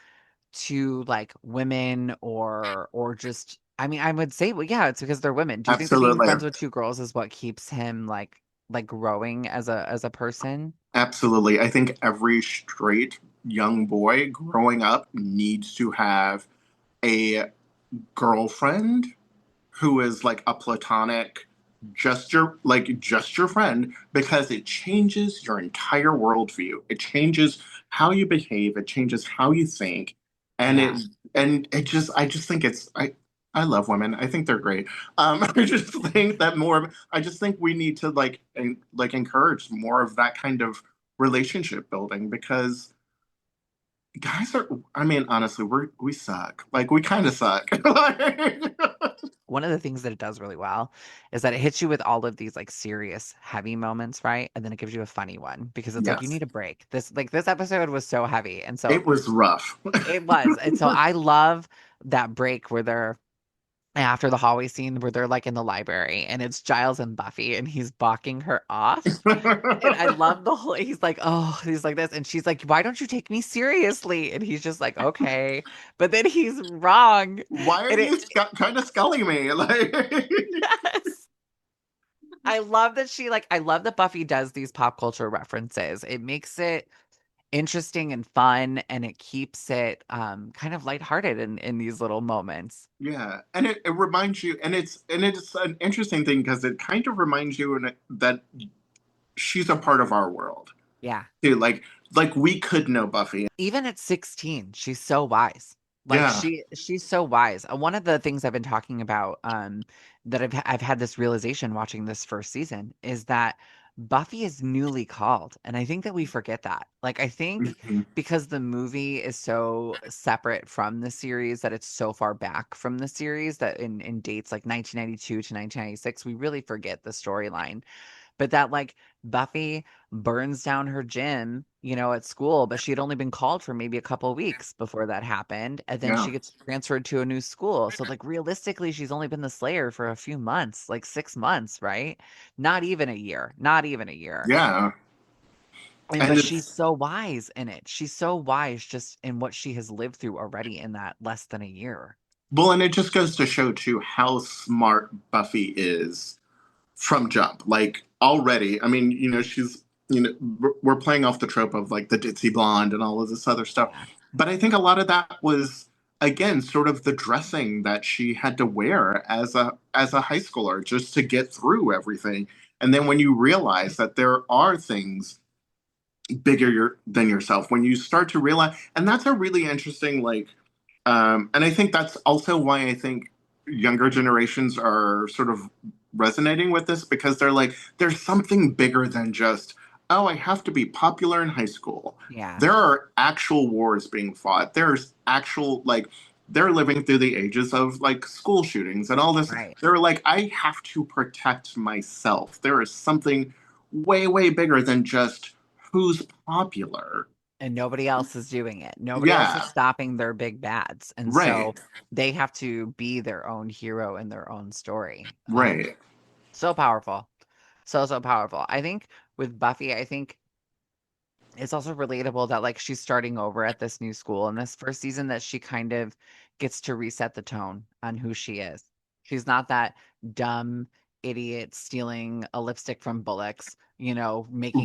two like women or just I mean, I would say, well, yeah, it's because they're women. Do you think that being Absolutely. friends with two girls is what keeps him like growing as a person? Absolutely. I think every straight young boy growing up needs to have a girlfriend who is like a platonic just your friend because it changes your entire worldview. It changes how you behave, it changes how you think. And Yeah. I just think I love women. I think they're great. I just think we need to like encourage more of that kind of relationship building because guys are, I mean, honestly, we suck. Like we kind of suck. One of the things that it does really well is that it hits you with all of these like serious heavy moments, right? And then it gives you a funny one because it's like you Yes. need a break. This episode was so heavy. And so It was rough. it was. And so I love that break where they're after the hallway scene where they're like in the library and it's Giles and Buffy and he's balking her off. And I love the whole, he's like, oh, he's like this. And she's like, why don't you take me seriously? And he's just like, okay. But then he's wrong. Why are And you kind of sculling me? Like, yes. I love that I love that Buffy does these pop culture references. It makes it interesting and fun and it keeps it kind of lighthearted in these little moments. yeah, and it reminds you, and it's an interesting thing because it kind of reminds you that she's a part of our world Yeah. too. Like we could know Buffy. Even at 16, she's so wise. Like Yeah, she's so wise. One of the things I've been talking about that I've had this realization watching this first season is that Buffy is newly called. And I think that we forget that. Like, I think Mhm. because the movie is so separate from the series, that it's so far back from the series, that in dates like 1992 to 1996, we really forget the storyline. But that, like, Buffy burns down her gym, at school, but she had only been called for maybe a couple weeks before that happened, and then Yeah. she gets transferred to a new school. So, like, realistically, she's only been the Slayer for a few months, like 6 months, right? Not even a year. Not even a year. Yeah. And And but she's it's, so wise in it. She's so wise just in what she has lived through already in that less than a year. well, and it just goes to show too how smart Buffy is from jump. Like already, I mean, she's, we're playing off the trope of like the ditzy blonde and all of this other stuff. Yeah. But I think a lot of that was again sort of the dressing that she had to wear as a high schooler just to get through everything. And then when you realize that there are things bigger than yourself, when you start to realize, and that's a really interesting like and I think that's also why I think younger generations are sort of resonating with this because they're like, there's something bigger than just, oh, I have to be popular in high school. Yeah. There are actual wars being fought. There's actual, like, they're living through the ages of like school shootings and all this. Right. They're like, I have to protect myself. There is something way, way bigger than just who's popular. And nobody else is doing it. Nobody else is Yeah, stopping their big bads. And right, so they have to be their own hero in their own story. right, So powerful. So, so powerful. I think with Buffy, I think it's also relatable that, like, she's starting over at this new school in this first season, that she kind of gets to reset the tone on who she is. She's not that dumb idiot stealing a lipstick from Bullock's, making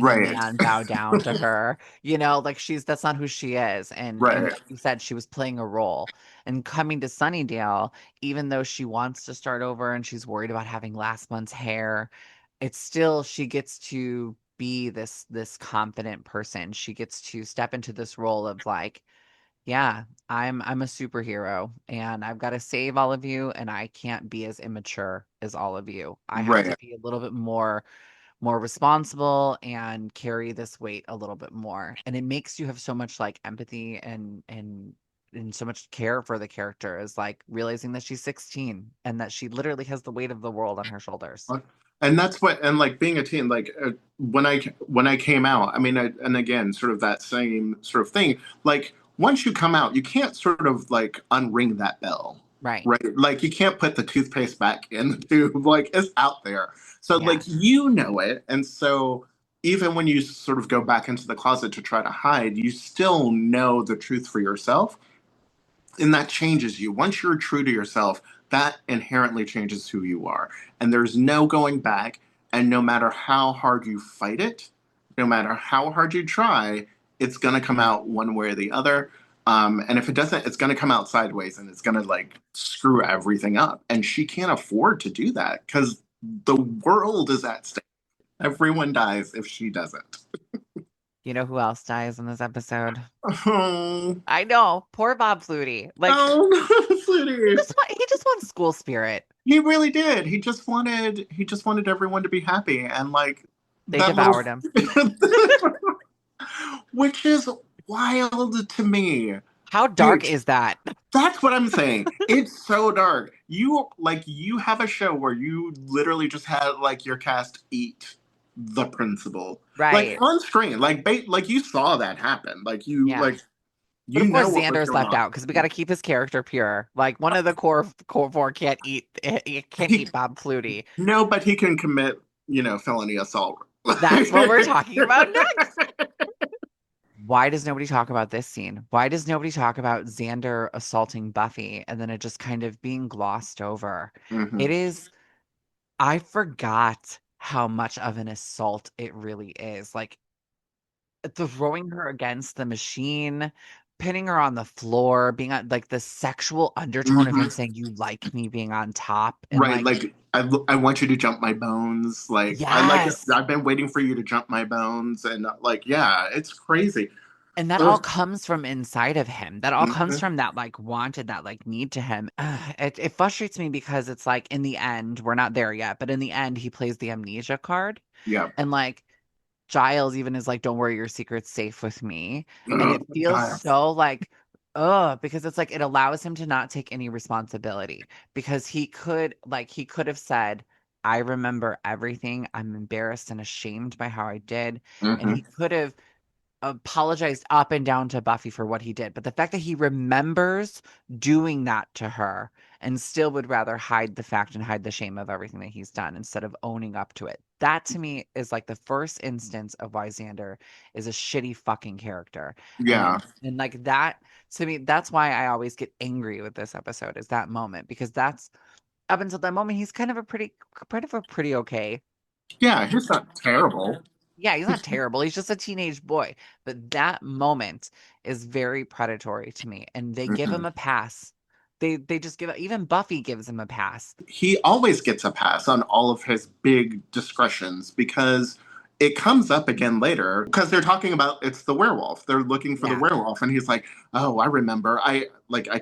a right, man bow down to her. Like, that's not who she is. And right. like you said, she was playing a role. And coming to Sunnydale, even though she wants to start over and she's worried about having last month's hair, it's still, she gets to be this confident person. She gets to step into this role of, like, yeah, I'm a superhero and I've got to save all of you, and I can't be as immature as all of you. I have to Right. be a little bit more responsible and carry this weight a little bit more. And it makes you have so much, like, empathy and so much care for the character, is like realizing that she's 16 and that she literally has the weight of the world on her shoulders. And that's what, and like being a teen, like when I came out, I mean, and again, sort of that same sort of thing. Like once you come out, you can't sort of like unring that bell, Right. right? Like you can't put the toothpaste back in the tube. Like it's out there, so like Yeah. you know it, and so even when you sort of go back into the closet to try to hide, you still know the truth for yourself, and that changes you. Once you're true to yourself, that inherently changes who you are. And there's no going back. And no matter how hard you fight it, no matter how hard you try, it's going to come out one way or the other. And if it doesn't, it's going to come out sideways and it's going to like screw everything up. And she can't afford to do that because the world is at stake. Everyone dies if she doesn't. You know who else dies in this episode? Oh, I know, poor Bob Flutie. Like, oh, Flutie. he just wants school spirit. He really did. He just wanted everyone to be happy and like They that little devoured him. which is wild to me. How dark Dude, is that? that's what I'm saying. It's so dark. You have a show where you literally just had like your cast eat the principal. Like Right. on screen. Like you saw that happen. Like you Yeah. like But you of know course, what was Xander's going left on. out because we got to keep his character pure. Like, one of the core four can't He eat Bob Flutie. no, but he can commit, felony assault. That's what we're talking about next. Why does nobody talk about this scene? Why does nobody talk about Xander assaulting Buffy and then it just kind of being glossed over? Mhm. It is, I forgot how much of an assault it really is. Like, throwing her against the machine, pinning her on the floor, being on, like, the sexual undertone of him Mhm. saying, "You like me being on top," and, Right, like, like I want you to jump my bones. Like yes. I've been waiting for you to jump my bones, and like yeah, it's crazy. And that all Ugh. comes from inside of him. That all comes Mhm. from that like wanted, that like need to him. It frustrates me because it's like in the end, we're not there yet, but in the end, he plays the amnesia card. Yeah. And like Giles even is like, don't worry, your secret's safe with me. And Ugh, it feels Giles. so like, because it's like it allows him to not take any responsibility because he could have said, I remember everything. I'm embarrassed and ashamed by how I did. And Hmm. he could have apologized up and down to Buffy for what he did. But the fact that he remembers doing that to her and still would rather hide the fact and hide the shame of everything that he's done instead of owning up to it. That to me is like the first instance of why Xander is a shitty fucking character. Yeah. And like that to me, that's why I always get angry with this episode is that moment because that's up until that moment he's kind of a pretty okay. Yeah, he's not terrible. Yeah, he's not terrible. He's just a teenage boy. But that moment is very predatory to me, and they give him Mhm. a pass. They just give even Buffy gives him a pass. He always gets a pass on all of his big discretions because it comes up again later because they're talking about it's the werewolf. They're looking for the Yeah. werewolf and he's like, "Oh, I remember. I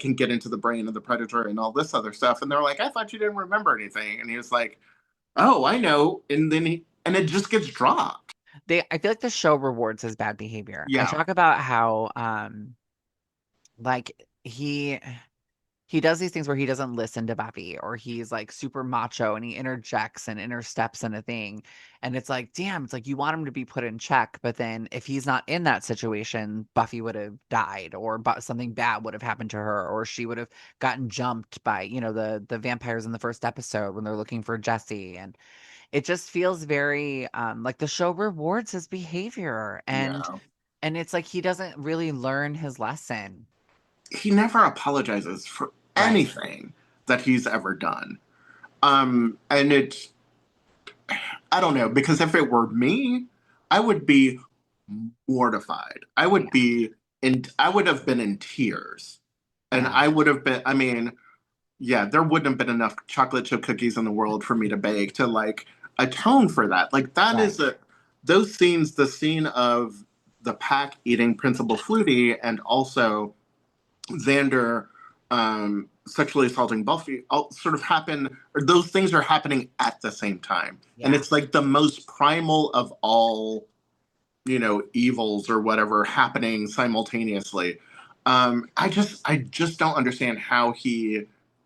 can get into the brain of the predator and all this other stuff." And they're like, "I thought you didn't remember anything." And he was like, "Oh, I know." And it just gets dropped. I feel like the show rewards his bad behavior. I Yeah. talk about how like he does these things where he doesn't listen to Buffy or he's like super macho and he interjects and intersteps in a thing. And it's like, damn, it's like you want him to be put in check. But then if he's not in that situation, Buffy would have died or something bad would have happened to her or she would have gotten jumped by, the vampires in the first episode when they're looking for Jesse. And it just feels very like the show rewards his behavior. Yeah. And it's like he doesn't really learn his lesson. He never apologizes for Right. anything that he's ever done. And it's I don't know, because if it were me, I would be mortified. Yeah. I would have been in tears. And Yeah. I would have been, I mean, yeah, there wouldn't have been enough chocolate chip cookies in the world for me to bake to like atone for that. Like that Right. is those scenes, the scene of the pack eating Principal Flutie and also Xander sexually assaulting Buffy all sort of happen, or those things are happening at the same time. And Yeah. it's like the most primal of all, evils or whatever happening simultaneously. I just don't understand how he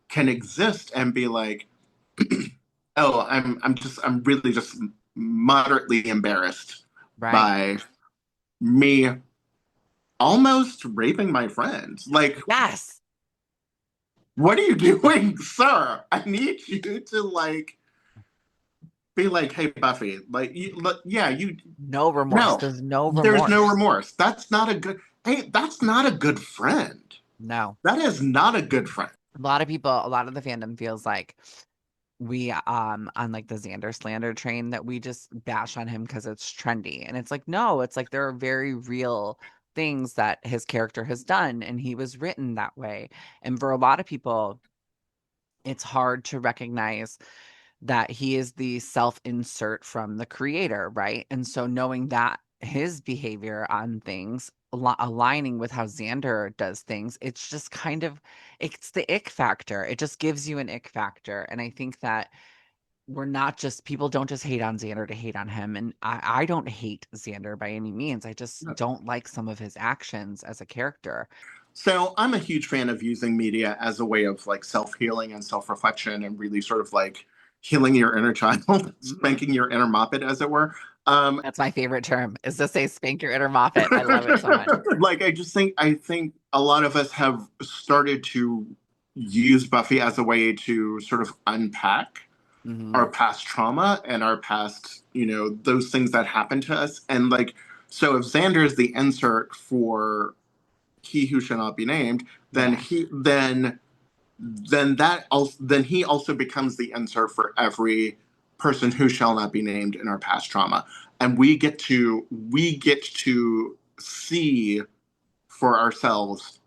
can exist and be like, oh, I'm really just moderately embarrassed Right. by me almost raping my friend. Like, Yes. what are you doing, sir? I need you to like be like, hey, Buffy, like, yeah, you No remorse. no, There's no there's no remorse. remorse. That's not a good. Hey, that's not a good friend. No. That is not a good friend. A lot of the fandom feels like we on like the Xander slander train that we just bash on him because it's trendy. And it's like, no, it's like there are very real things that his character has done and he was written that way. And for a lot of people, it's hard to recognize that he is the self-insert from the creator, right? And so knowing that his behavior on things aligning with how Xander does things, it's the ick factor. It just gives you an ick factor. And I think that people don't just hate on Xander to hate on him. And I don't hate Xander by any means. I just don't like some of his actions as a character. So I'm a huge fan of using media as a way of like self-healing and self-reflection and really sort of like healing your inner child, Mhm. spanking your inner moppet, as it were. Um, That's my favorite term is to say spank your inner moppet. I love it so much. like I think a lot of us have started to use Buffy as a way to sort of unpack Hmm. our past trauma and our past, those things that happened to us. And like, so if Xander is the insert for he who shall not be named, then Yeah. he then he also becomes the insert for every person who shall not be named in our past trauma. And we get to see for ourselves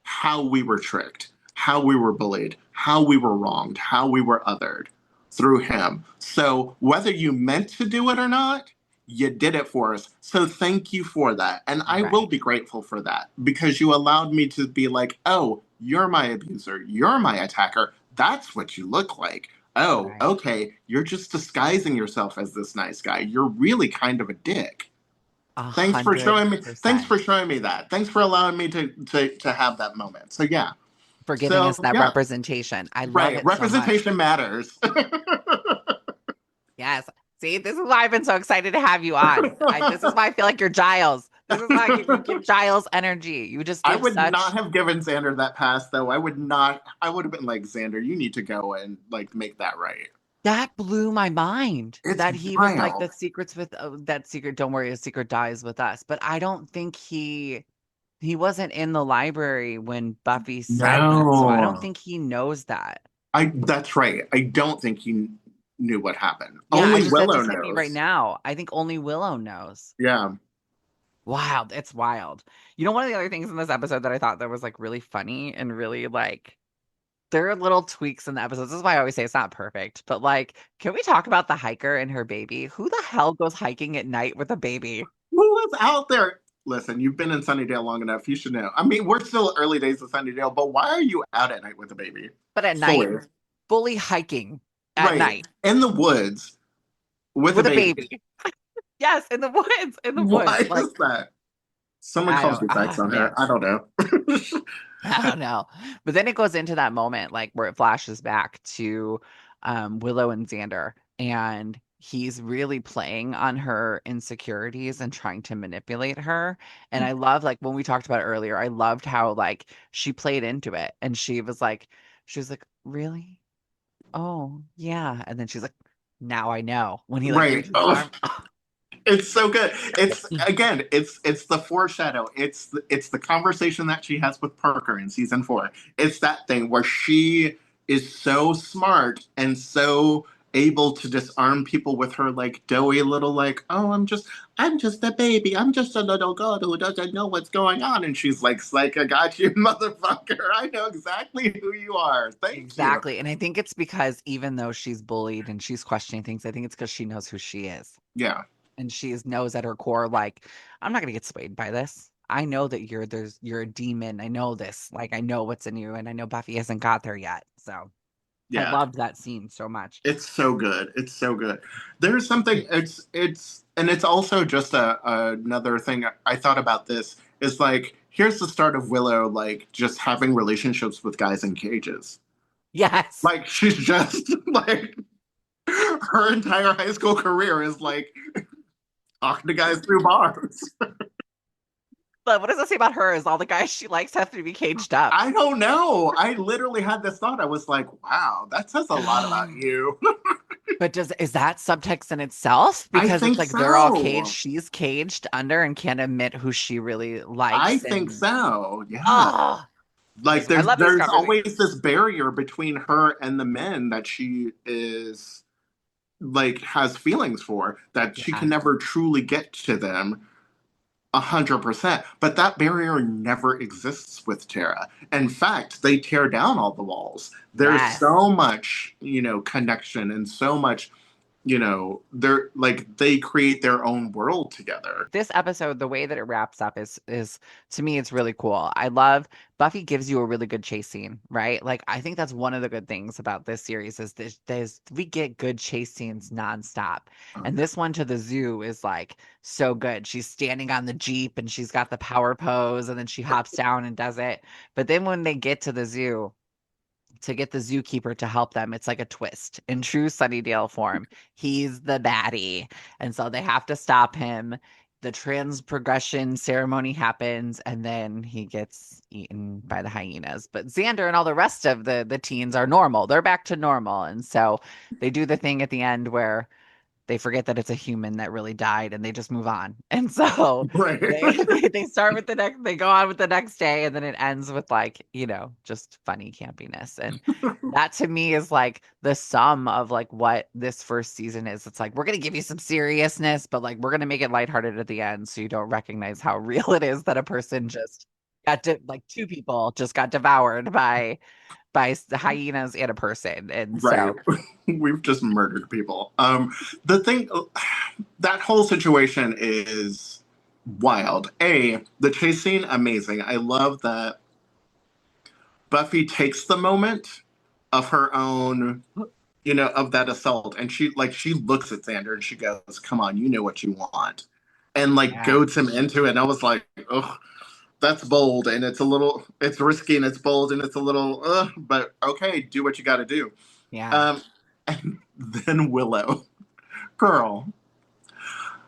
how we were tricked, how we were bullied, how we were wronged, how we were othered through him. So whether you meant to do it or not, you did it for us. So thank you for that. And I will Right. be grateful for that because you allowed me to be like, oh, you're my abuser. You're my attacker. That's what you look like. Oh, Right. okay. You're just disguising yourself as this nice guy. You're really kind of a dick. A Thanks for hundred showing me. Thanks percent for showing me that. Thanks for allowing me to have that moment. So yeah. for giving us So that yeah. representation. I love Right. it so much. Representation matters. Yes. See, this is why I've been so excited to have you on. This is why I feel like you're Giles. This is why you give Giles energy. You just I give would not such have given Xander that pass, though. I would not. I would have been like, Xander, you need to go and like make that right. that blew my mind It's that he was like wild. the secrets with that secret. Don't worry, a secret dies with us. But I don't think he wasn't in the library when Buffy said that. So I don't No, think he knows that. I. That's right. I don't think he knew what happened. Yeah, Only that Willow just hit me right knows. now. I think only Willow knows. Yeah. Wow, it's wild. You know, one of the other things in this episode that I thought that was like really funny and really like there are little tweaks in the episodes. This is why I always say it's not perfect, but like, can we talk about the hiker and her baby? Who the hell goes hiking at night with a baby? Who was out there? Listen, you've been in Sunnydale long enough. You should know. I mean, we're still early days of Sunnydale, but why are you out at night with a baby? But at night, Fully. fully hiking at Right. night In the woods with a with a baby. baby. Yes, in the woods, in the woods. Why Like, is that? Someone calls me sex on man, her. I don't know. I don't know. But then it goes into that moment, like where it flashes back to Willow and Xander, and he's really playing on her insecurities and trying to manipulate her. And I love, like, when we talked about it earlier, I loved how, like, she played into it and she was like, really? Oh, yeah. And then she's like, now I know when he like Right. reaches his Oh, arm. it's so good. It's again, it's the foreshadow. It's the conversation that she has with Parker in season 4. It's that thing where she is so smart and so able to disarm people with her like doughy little like, oh, I'm just a baby. I'm just a little girl who doesn't know what's going on. And she's like, I got you, motherfucker. I know exactly who you are. Thank you. Exactly. And I think it's because even though she's bullied and she's questioning things, I think it's because she knows who she is. Yeah. And knows at her core, like, I'm not gonna get swayed by this. I know that you're a demon. I know this. Like, I know what's in you, and I know Buffy hasn't got there yet. So I Yeah. loved that scene so much. It's so good. It's so good. There's something. And it's also just another thing I thought about. This is like here's the start of Willow like just having relationships with guys in cages. Yes. Like she's just like her entire high school career is like talking to guys through bars. But what does that say about her? Is all the guys she likes have to be caged up? I don't know. I literally had this thought. I was like, wow, that says a lot about you. But is that subtext in itself? I Because it's think like they're all caged, so. she's caged under and can't admit who she really I likes. think And so. Yeah. oh, Like I love these there's conversations. always this barrier between her and the men that she is like has feelings for that she Yeah. can never truly get to them 100%. But that barrier never exists with Tara. In fact, they tear down all the walls. There's Yes. so much, connection and so much, they're like they create their own world together. This episode, the way that it wraps up is to me, it's really cool. I love Buffy gives you a really good chase scene, right? Like I think that's one of the good things about this series is there's we get good chase scenes nonstop. Oh, And yeah. this one to the zoo is like so good. She's standing on the Jeep and she's got the power pose and then she hops down and does it. But then when they get to the zoo, to get the zookeeper to help them. It's like a twist in true Sunnydale form. He's the baddie. And so they have to stop him. The trans progression ceremony happens, and then he gets eaten by the hyenas. But Xander and all the rest of the teens are normal. They're back to normal. And so they do the thing at the end where they forget that it's a human that really died and they just move on. And so Right. they start with the next they go on with the next day and then it ends with like, just funny campiness. And that to me is like the sum of like what this first season is. It's like we're gonna give you some seriousness, but like we're gonna make it lighthearted at the end so you don't recognize how real it is that a person just like two people just got devoured by the hyenas and a person. And Right. so, We've just murdered people. The thing, that whole situation is wild. The chase scene, amazing. I love that Buffy takes the moment of her own, of that assault, and she looks at Xander and she goes, "Come on, you know what you want," and like yeah, goads him into it. And I was like, "Ugh, that's bold, and it's risky, and it's bold, and it's a little, but okay, do what you got to do." yeah. Um, and then Willow, girl,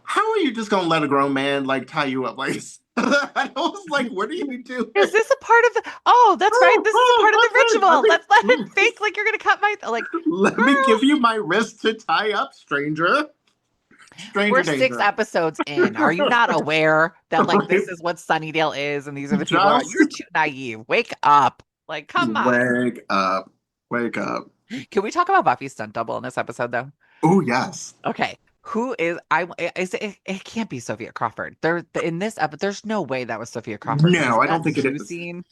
how are you just gonna let a grown man like tie you up like? I was like, what are you doing? Is this a part of the? Oh, that's right. This is a part of the ritual. Let's let it fake like you're gonna cut my like, Let me girl. give you my wrist to tie up, stranger. We're Stranger six danger. episodes in. Are you not aware that like Right? this is what Sunnydale is, and these are the people? Just You're too naive. Wake up. Like, come on. wake up. Wake up. Can we talk about Buffy's stunt double in this episode though? Oh, yes. Okay. Who is it can't be Sophia Crawford. In this episode, there's no way that was Sophia Crawford because No, I don't that think it zoo is. scene,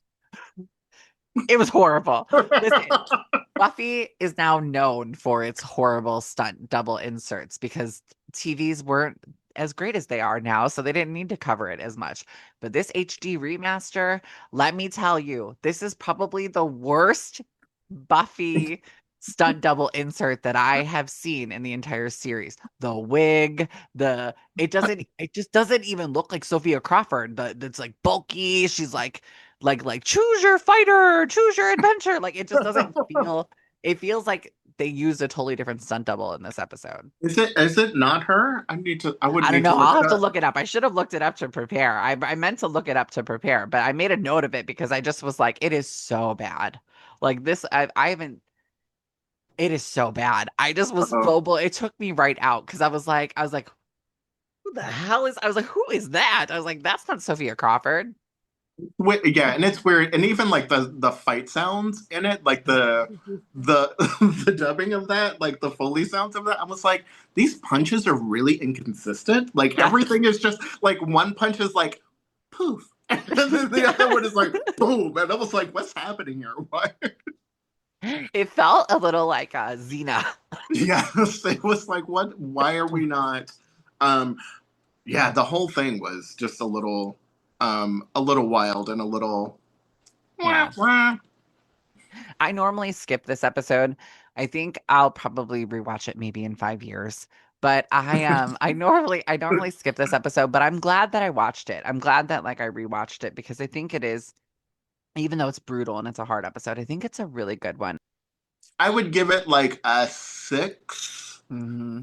it was horrible. Listen, Buffy is now known for its horrible stunt double inserts because TVs weren't as great as they are now, so they didn't need to cover it as much. But this HD remaster, let me tell you, this is probably the worst Buffy stunt double insert that I have seen in the entire series. The wig, it just doesn't even look like Sophia Crawford. It's like bulky. She's like choose your fighter, choose your adventure. Like it just doesn't feel it feels like they used a totally different stunt double in this episode. Is it not her? I would I don't need to know. look I'll it have to up. look it up. I should have looked it up to prepare. I meant to look it up to prepare, but I made a note of it because I just was like, it is so bad. Like this, I haven't. It is so bad. I just was Uh-oh. global. It took me right out because I was like, who the hell is? I was like, who is that? I was like, that's not Sophia Crawford. Yeah, and it's weird, and even like the fight sounds in it, like the the dubbing of that, like the Foley sounds of that. I was like, these punches are really inconsistent. Like Yeah. everything is just like one punch is like poof, and then the other one is like boom, and I was like, what's happening here? Why? It felt a little like Xena. Yes, it was like, what? Why are we not? Um, yeah, the whole thing was just a little wild and a little wah, Yeah. wah. I normally skip this episode. I think I'll probably rewatch it maybe in 5 years. But I normally skip this episode, but I'm glad that I watched it. I'm glad that like I rewatched it because I think it is, even though it's brutal and it's a hard episode, I think it's a really good one. I would give it like a 6. Hmm.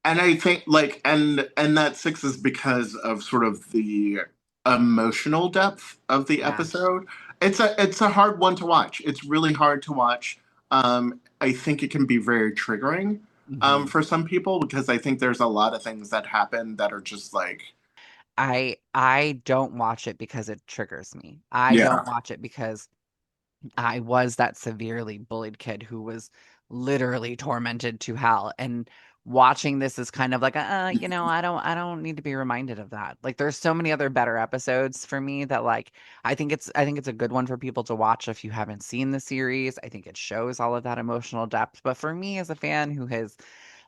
And I think like and that 6 is because of sort of the emotional depth of the Yeah. episode. It's a hard one to watch. It's really hard to watch. I think it can be very triggering Hmm. for some people because I think there's a lot of things that happen that are just like, I don't watch it because it triggers me. I yeah. don't watch it because I was that severely bullied kid who was literally tormented to hell. And watching this is kind of like, I don't need to be reminded of that. Like there's so many other better episodes for me that like I think it's a good one for people to watch if you haven't seen the series. I think it shows all of that emotional depth. But for me as a fan who has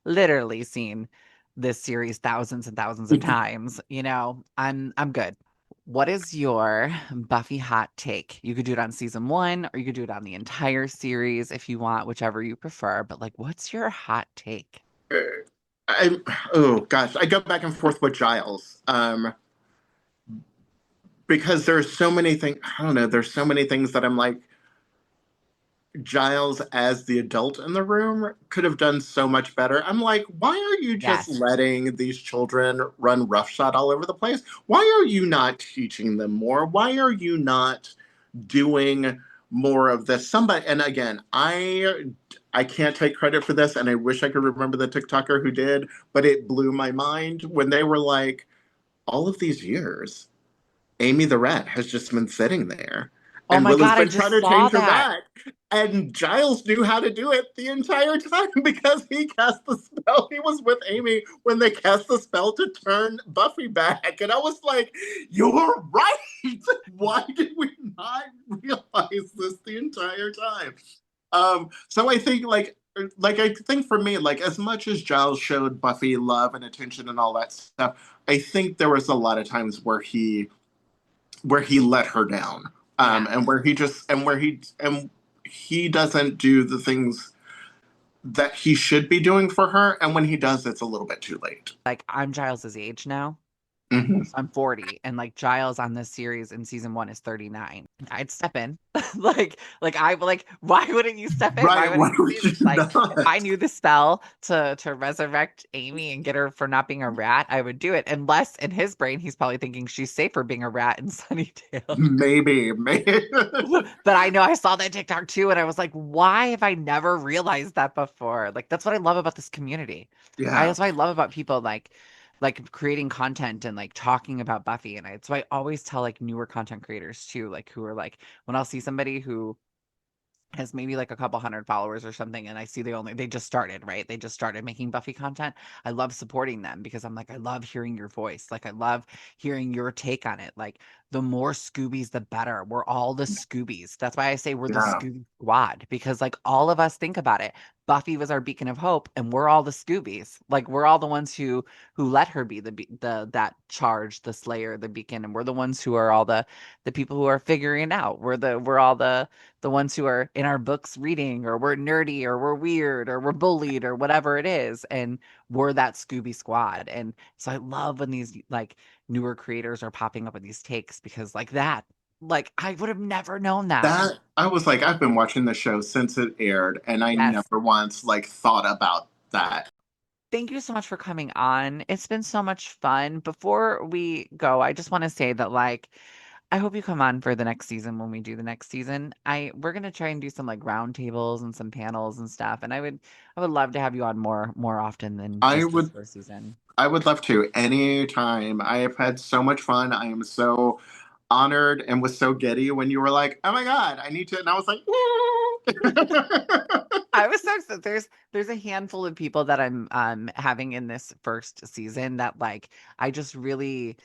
literally seen this series thousands and thousands of times, I'm good. What is your Buffy hot take? You could do it on season one, or you could do it on the entire series if you want, whichever you prefer. But like, what's your hot take? I oh gosh, I go back and forth with Giles. Because there's so many things, I don't know, there's so many things that I'm like, Giles as the adult in the room could have done so much better. I'm like, why are you just Yes. letting these children run roughshod all over the place? Why are you not teaching them more? Why are you not doing more of this? Somebody, and again, I can't take credit for this, and I wish I could remember the TikToker who did, but it blew my mind when they were like, all of these years, Amy the Rat has just been sitting there. Oh And my Willow's God, I been trying just to saw change her that. back. And Giles knew how to do it the entire time because he cast the spell. He was with Amy when they cast the spell to turn Buffy back. And I was like, you're right. Why did we not realize this the entire time? So I think I think for me, like as much as Giles showed Buffy love and attention and all that stuff, I think there was a lot of times where he let her down. Yeah. And where he just and he doesn't do the things that he should be doing for her, and when he does, it's a little bit too late. Like I'm Giles's age now. Mm-hmm. I'm 40 and like Giles on this series in season 1 is 39. I'd step in. Like why wouldn't you step in? Why Right? Why wouldn't you would do you this? Like if not? I knew the spell to resurrect Amy and get her for not being a rat, I would do it. Unless in his brain he's probably thinking she's safer being a rat in Sunnydale. Maybe. But I know I saw that TikTok too and I was like, why have I never realized that before? Like that's what I love about this community. Yeah. That's what I love about people like creating content and like talking about Buffy. And it's why I always tell like newer content creators too, like who are like when I'll see somebody who has maybe like a couple hundred followers or something and I see they just started, right? They just started making Buffy content. I love supporting them because I'm like, I love hearing your voice. Like I love hearing your take on it. Like the more Scoobies, the better. We're all the Scoobies. That's why I say we're the Yeah. Scooby Squad because like all of us think about it. Buffy was our beacon of hope and we're all the Scoobies. Like we're all the ones who let her be the that charge, the slayer, the beacon, and we're the ones who are all the people who are figuring it out. We're all the ones who are in our books reading, or we're nerdy, or we're weird, or we're bullied, or whatever it is. And we're that Scooby Squad. And so I love when these like newer creators are popping up with these takes because like that, like I would have never known that. That I was like, I've been watching the show since it aired, and I Yes. never once like thought about that. Thank you so much for coming on. It's been so much fun. Before we go, I just want to say that like I hope you come on for the next season when we do the next season. We're gonna try and do some like roundtables and some panels and stuff. And I would love to have you on more often than I just this would first season. I would love to anytime. I have had so much fun. I am so honored and was so giddy when you were like, "Oh my God, I need to," and I was like, I was so excited. There's a handful of people that I'm having in this first season that like I just really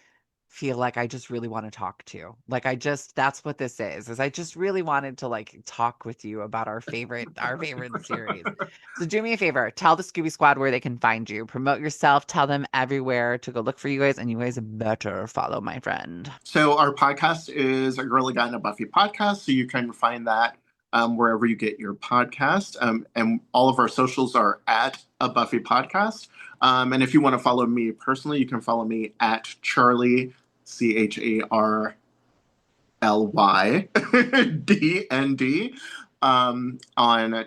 feel like I just really want to talk to. Like I just that's what this is I just really wanted to like talk with you about our favorite series. So do me a favor, tell the Scooby Squad where they can find you. Promote yourself, tell them everywhere to go look for you guys, and you guys better follow my friend. So our podcast is a Girly Guy and a Buffy podcast. So you can find that wherever you get your podcast. And all of our socials are at a Buffy podcast. And if you want to follow me personally, you can follow me at Charlie CharlyDND on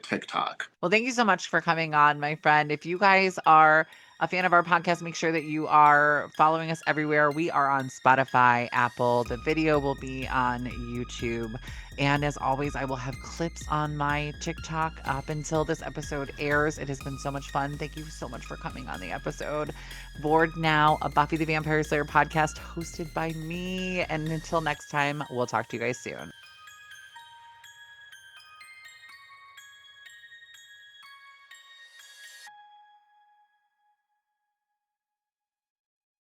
TikTok. Well, thank you so much for coming on, my friend. If you guys are a fan of our podcast, make sure that you are following us everywhere. We are on Spotify, Apple. The video will be on YouTube. And as always, I will have clips on my TikTok up until this episode airs. It has been so much fun. Thank you so much for coming on the episode. Bored Now, a Buffy the Vampire Slayer podcast hosted by me. And until next time, we'll talk to you guys soon.